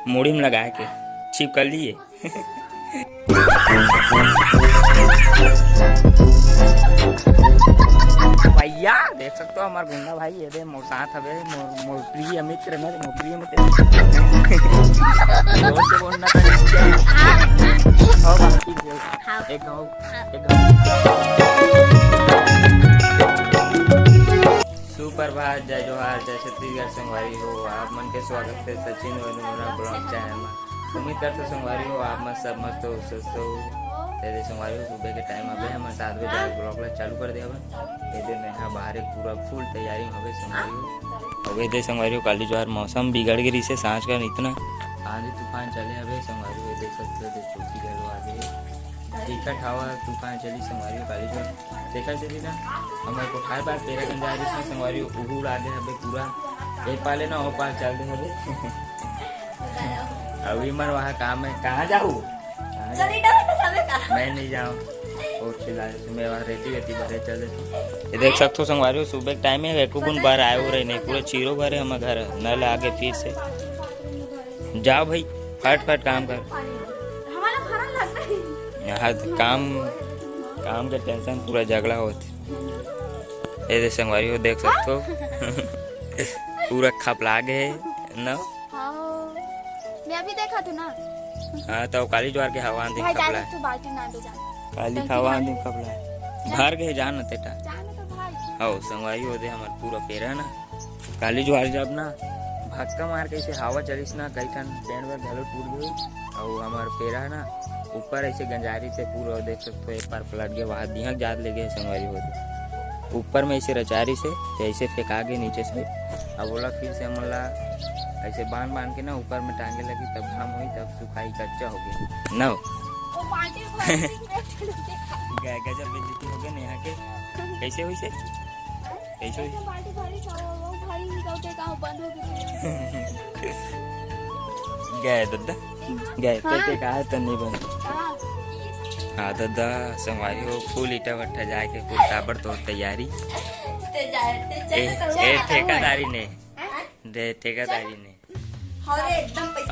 मूड़ी में लगा के छिप कर लिए। भैया देख सकते हो हमारे गुंडा भाई ये दे मोर साथ हवे मोर प्रिय मित्र ने मोर प्रिय मित्र जोर से बोलना था हां बाकी एक गाँव सुप्रभात जय जोहार जय छत्तीसगढ़ संगवारी हो आप मन के स्वागत है सचिन वनोरा ब्लॉग चैनल में। उम्मीद करते संगवारी हो आप मत सब मस्त हो स्वस्थ हो। तेरे संगवारी हो सुबह के टाइम अबे हम 7 बजे आज ब्लॉग ला चालू कर दिया ये दिन यहाँ बाहर एक पूरा फुल तैयारी हो गई संगवारी हो। अबे दे संगवारी हो काली जोहार मौसम बिगड़ गई से सांझ का इतना आंधी तूफान चले अबे संगवारी हो देख सकते हो चौकी गए आगे टिकट हवा तूफान चली संगवारी हो काली जोहार देखा चली ना हमारे को खाए बात तेरा गंजारी से संगवारी उहुड़ आगे हमें पूरा एक पाले ना हो पाल चल दे हमें अभी मन वहाँ काम है कहाँ जाऊँ मैं नहीं जाऊँ और चिल्ला मैं वहाँ रहती भरे चले ये देख सकते हो संगवारी हो सुबह के टाइम में एक गुण बार आए हो रहे नहीं पूरे चीरो भरे हम घर नल आगे फिर से जाओ भाई फट काम कर यहाँ काम के टेंशन पूरा झगड़ा होते ये संगवारी हो देख सकते हो पूरा खपला गए ना मैं अभी देखा तू ना हाँ तो काली ज्वार के हवा आंधी खपला काली हवा आंधी खपला घर के जान तेटा हो संगवारी हो दे हमार पूरा पेरा ना काली ज्वार जब ना भक्का मार के ऐसे हवा चलिस ना कई ठन पेड़ में घलो टूट गई और हमार पेरा ना ऊपर ऐसे गंजारी से पूरा देख सकते हो एक बार पलट गया वहाँ दिहक जात ले गए संगवारी होते ऊपर में ऐसे रचारी से ऐसे फेंका गए नीचे से अब बोला फिर से हमला ऐसे बांध के ना ऊपर में टांगे लगी तब घाम हुई तब सुखाई कच्चा हो गया ना गजब बेइज्जती हो गई ना यहाँ के कैसे हुई से कैसे हुई गए दादा गए ते कहा तो नहीं बन हाँ दादा संगवारी हो फूल ईटा भट्ठा जाके फूल टाबर तोड़ तैयारी ठेकेदारी ने ठेकेदारी ने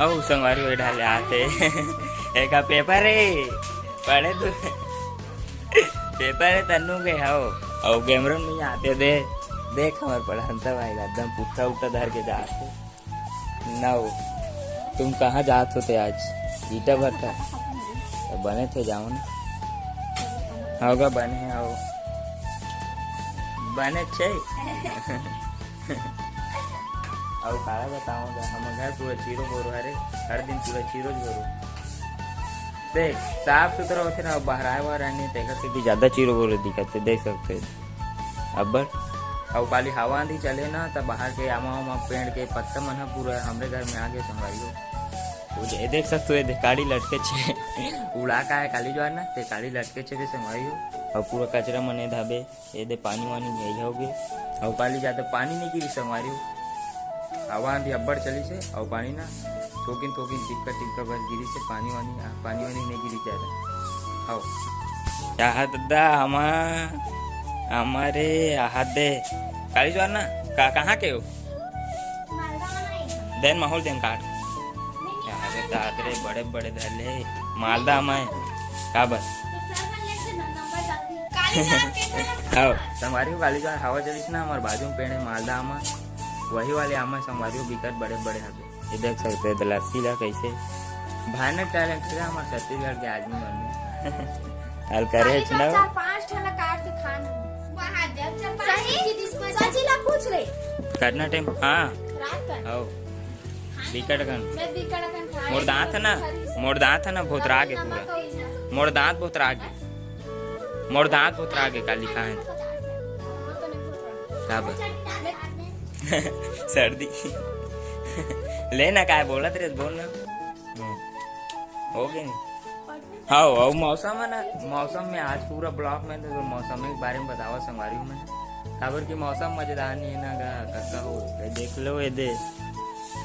ओ संगवारी हो ढाले आते एक पेपर है पढ़े तो पेपर है तन्नू के हो और कैमरा में आते देख हमारे पढ़ाता भाई एकदम पुट्ठा उठा धर के जाते ना तुम कहाँ जाते होते आज ईटा भट्टा तो बने थे जाओ ना होगा बने आओ बने छे और काला बताऊंगा हम घर पूरा चीरो बोरो अरे हर दिन पूरा चीरो बोरो देख साफ सुथरा होते ना बाहर आए हुआ रहने देखा कि ज्यादा चीरो बोरो दिखते देख सकते अब और काली हवा आंधी चले ना तब बाहर के आमा पेड़ के पत्ता मन पूरा हमारे घर में आ गए संगवारी हो ये देख सकते हो काली लटके छे उड़ा का है काली ज्वार ना ते काली लटके छे संगवारी हो और पूरा कचरा मने धाबे ये दे पानी वानी यही हो गए और काली ज्यादा पानी नहीं गिरी संगवारी हो हवा आंधी अब्बड़ चली से और पानी ना थोकिन टिक्का बस गिरी से पानी वानी नहीं गिरी ज्यादा आओ यहाँ दादा हमारे हाथ दे काली ज्वार ना कहाँ के हो देन माहौल देन काट यहाँ दादरे बड़े बड़े धले मालदा मैं का बस आओ संगवारी काली ज्वार हवा चलिस ना हमारे बाजू में पेड़ है मालदा आमा वही वाले आमा संगवारी बिकट बड़े बड़े हवे ये देख सकते हैं दलसी ला कैसे भयानक टैलेंट है हमारे छत्तीसगढ़ के आदमी मन में हल करे ना 4-5 ठेला काट के खाना सही ला पूछ ले करना टाइम हाँ रात का आओ बिकट कन मैं बिकट कन खाए मोर दांत है ना बहुत राग है पूरा मोर दांत बहुत राग है काली खाए का बस सर्दी लेना का है बोला तेरे बोल ना हो गए हाँ और मौसम है ना मौसम में आज पूरा ब्लॉक में तो मौसम के बारे में बतावा संगवारी में खबर की मौसम मजेदार नहीं है ना का हो देख लो ये दे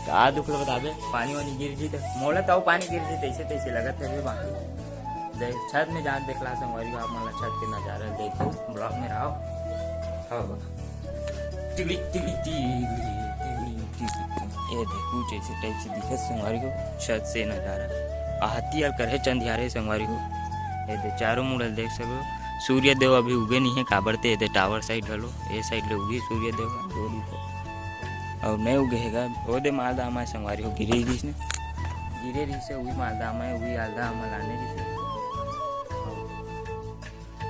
का दुख लो बताबे पानी वानी गिर जी तो मोला तो पानी गिर जी तैसे लगत है बाकी देख छत में जाके देखला संगवारी आप मतलब छत के नजारा देखो ब्लॉक में रहो हाँ टिकली ये देखो जैसे टाइप से दिखे संगवारी हो छत से नजारा आहती और करे चंदियारे संगवारी हो। ये दे चारों मुड़ल देख सको सूर्य देव अभी उगे नहीं है काबरते ये टावर साइड हलो ये साइड ले उगी सूर्य देव और नहीं उगे हैगा वो दे मालदा हमारे संगवारी हो गिरे रही ने गिरे रही से वही मालदा हमारे वही आलदा हमारे लाने रही से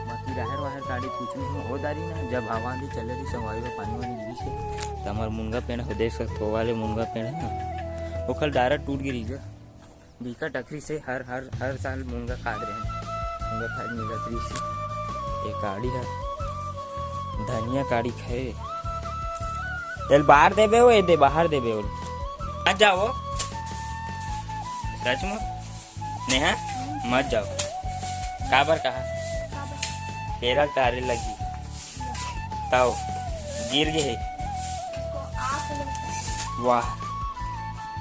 बाकी राहर वाहर गाड़ी कुछ नहीं हो दारी ना जब हवा भी चले रही संगवारी हो पानी वाली गिरी से तो हमारे मुनगा पेड़ हो देख सकते हो वाले मुनगा पेड़ है ना वो कल डायरेक्ट टूट गिरी जो बीका टकरी से हर साल मुनगा काट रहे हैं मुनगा खाद मिला ट्री से एक गाड़ी है धनिया गाड़ी खाए चल बाहर देबे हो ये दे बाहर देबे हो मत जाओ सच में नेहा मत जाओ काबर कहा तेरा तारे लगी ताओ गिर गए वाह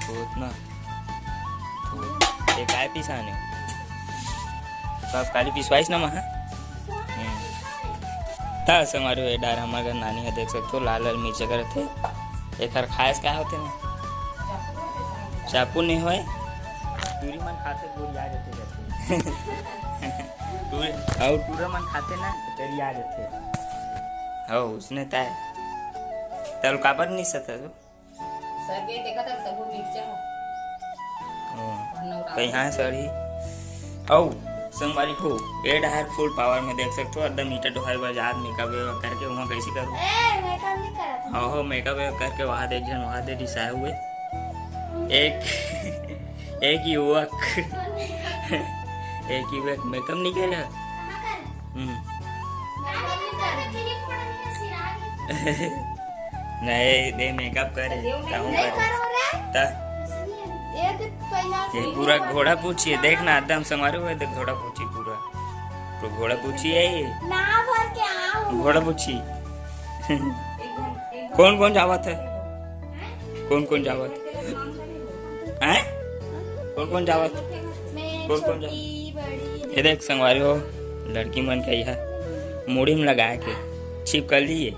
तो इतना एक आए पिसाने तो आप काली पिसवाइस ना महा था हमारे डार हमारे नानी है देख सकते हो लाल लाल मिर्च कर थे एक हर खास क्या होते ना चाकू नहीं होए पूरी मन खाते पूरी याद रहते और पूरा मन खाते ना तेरी याद रहते हो उसने ताय तल काबर नहीं सता तो सगे देखा था सब मिर्चा कहीं हाँ सड़ी औ संगवारी को एड हायर फुल पावर में देख सकते हो एकदम मीटर डोहाई बाजार मेकअप करके वहाँ कैसे करूँ मेकअप नहीं करा था हो मेकअप करके वहाँ देख जन वहाँ दे डिसाए हुए एक युवक मेकअप नहीं कर रहा नहीं दे मेकअप करे ये पूरा घोड़ा पूछिए देखना एकदम संवारे हुए देख घोड़ा पूछी पूरा तो घोड़ा पूछी है ये ना भर के आओ घोड़ा पूछी कौन कौन जावत है कौन कौन जावत हैं कौन कौन जावत कौन कौन जा ये देख संगवारी हो लड़की मन का यह मूड़ी में लगा के छिप कर लिए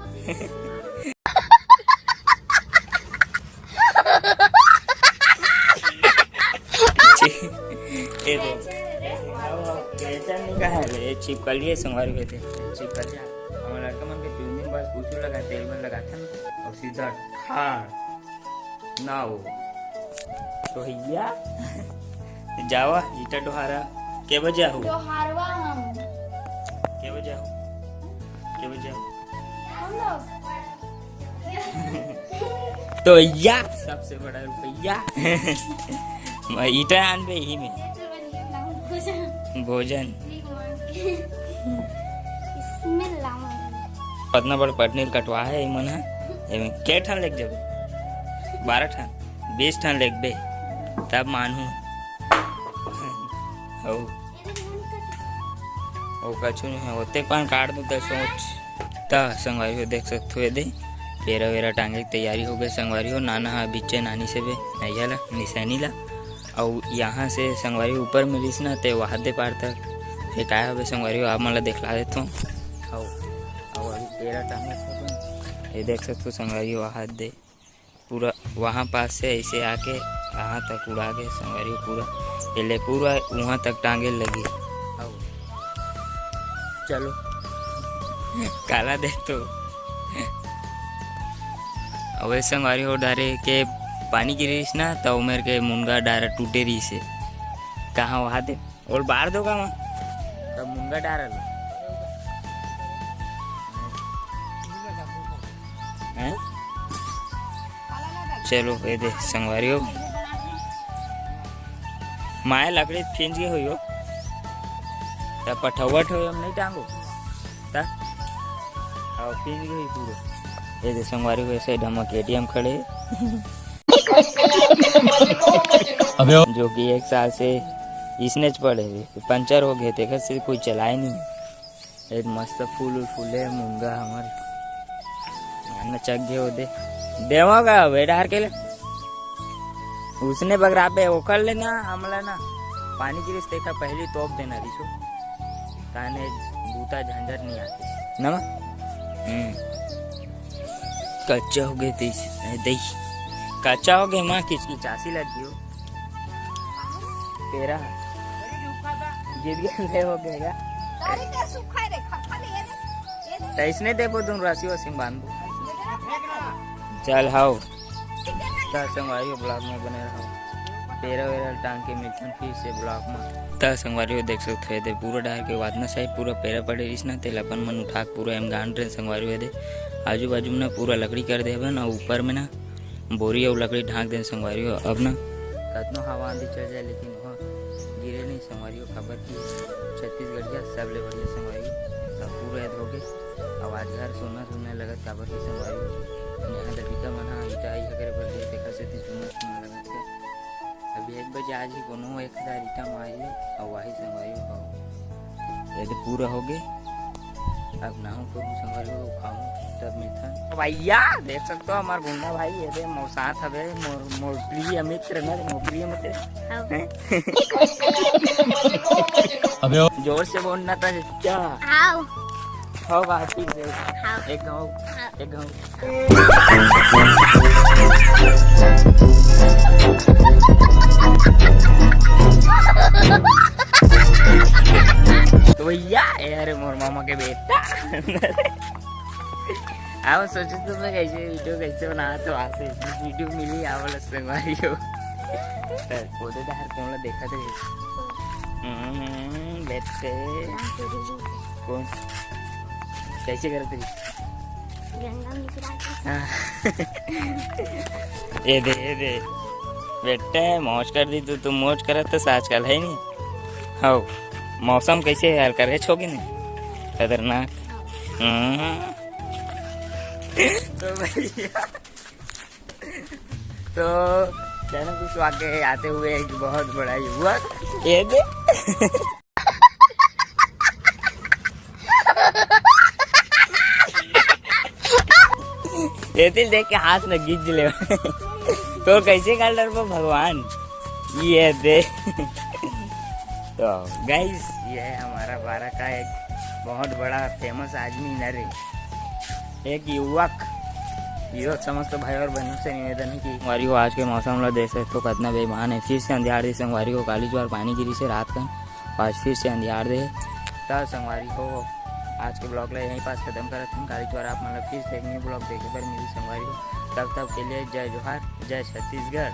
ये दो छिपकल लिए संगवारी हुए थे छिपकल हमारे लड़का मन के चुन्नी बस पूछ लगा तेल में लगा था और सीधा खार ना हो तो भैया जावा ईटा डोहारा के बजे हो जो हारवा हम के बजे हो के बजे हो हम लोग तो या सबसे बड़ा रुपया ईटा आन पे ही में भोजन इसमें लाऊं पतना बड़ पटनी कटवा है मन है एमे के ठान लेक जब 12 ठान 20 ठान लेक बे तब मानू हो ओ कछु नहीं है होते पान काट दो तो सोच ता संगवारी हो देख सकते हो दे पेरा वेरा टांगे की तैयारी हो गई संगवारी हो नाना हा बिच्चे नानी से बे नैया ला निशानी ला और यहाँ से संगवारी ऊपर मिलीस ना ते वहाँ दे पार तक फिर क्या है संगवारी आप मतलब दिखला देता हूँ और अभी पेरा टांगा ये देख सकते हो संगवारी वहाँ दे पूरा वहाँ पास से ऐसे आके यहाँ तक उड़ा के संगवारी पूरा ये पूरा वहाँ तक टांगे लगी और चलो काला देख तो अब संगवारी हो डारे के पानी गिरीस ना तो उमेर के मुनगा डारा टूटे रही से कहाँ वहाँ दे और बाहर दो कहाँ तब मुनगा डारा लो हैं चलो ये दे संगवारी हो माए लकड़ी खींच के हुई हो तब पठौट हो हम नहीं टांगो तब खींच गई पूरे ये दे संगवारी को ऐसे ढमक एटीएम खड़े जो कि 1 साल से इसने पड़े हुए पंचर हो गए थे घर से कोई चलाए नहीं एक मस्त फूल फूले मुंगा हमारे चक गए दे देवा का बेटा हर के ले उसने बगरा पे ओखर लेना हमला ना पानी की रिश्ते का पहली तोप देना रिसो ताने बूता झंझट नहीं आती ना कच्चा हो गए थे दही कच्चा हो गया माँ किचकिचासी लगी हो तेरा गिर गया हो गया तारी के सुखाई रे खाली ये तो इसने देखो तुम रस्सी वसी बांध दो चल हाओ संगवारी ब्लॉग में बने रहो पेरा वेरा टांग के मिलते फिर से ब्लॉग में ता संगवारी देख सकते थे पूरा डाल के वादना साइड पूरा पेरा पड़े इसना तेल अपन मन उठा पूरा एम गांड रहे संगवारी दे आजू बाजू में ना पूरा लकड़ी कर दे ना ऊपर में ना बोरी और लकड़ी ढाक दे संगवारी अब ना कतनो हवा आंधी चल जाए लेकिन वहाँ गिरे नहीं संगवारी खबर की छत्तीसगढ़िया सब ले बढ़िया संगवारी सब पूरा हो गए आवाज घर सुनना सुनने लगा खबर की संगवारी यहाँ दबिका मना ईटा आई करे पर देखा से सुनना लगा था अभी 1 बजे आज ही कोनो 1000 ईटा मारी और वही संगवारी हो यदि पूरा हो गए अब ना हो तो संगवारी हो खाऊं तब मिलता भैया देख सकते हो हमार गुंडा भाई ये दे मोर साथ हवे मोर प्रिय मित्र न मोर प्रिय मित्र अबे जोर से बोलना था क्या आओ हो बात ठीक से एक गाँव तो भैया यार मोर मामा के बेटा आओ सोचो तुम्हें कैसे वीडियो कैसे बना तो वहाँ से वीडियो मिली आवल संगवारी हो पोते तो हर कौन देखा थे बेटे कौन कैसे करते ये दे बेटे मौज कर दी तू मौज कर तो आजकल है नहीं हो मौसम कैसे हाल करे छोगे नहीं खतरनाक तो भैया तो चैनल कुछ आगे आते हुए एक बहुत बड़ा युवक ये दे ये दिल देख के हाथ में गिज ले तो कैसे कर डर भगवान ये दे तो गाइस ये है हमारा बारा का एक बहुत बड़ा फेमस आदमी नरे एक युवक समस्त भाई और बहनों से निवेदन है कि संगवारी को आज के मौसम लो देख सकते हो कितना बेईमान है फिर से अंधियार दे संगवारी को काली ज्वार पानी गिरी से रात का आज फिर से अंधियार दे तब संगवारी को आज के ब्लॉग ले यहीं पास खत्म करते हैं काली ज्वार आप मतलब फिर से एक न्यू ब्लॉग देखे पर मिली संगवारी को तब के लिए जय जोहार जय छत्तीसगढ़।